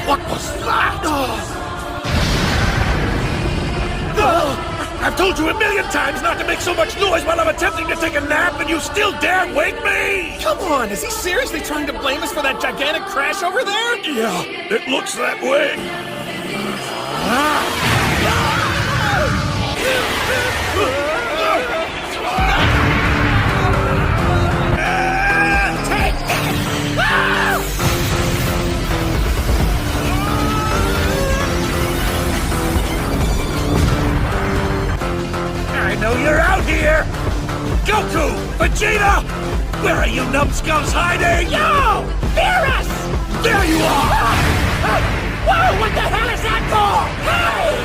What was that? I've told you a million times not to make so much noise while I'm attempting to take a nap, and you still dare wake me! Come on, is he seriously trying to blame us for that gigantic crash over there? Yeah, it looks that way. I know you're out here! Goku! Vegeta! Where are you numbskulls hiding? Yo! Beerus! There you are! Whoa! What the hell is that for? Hey!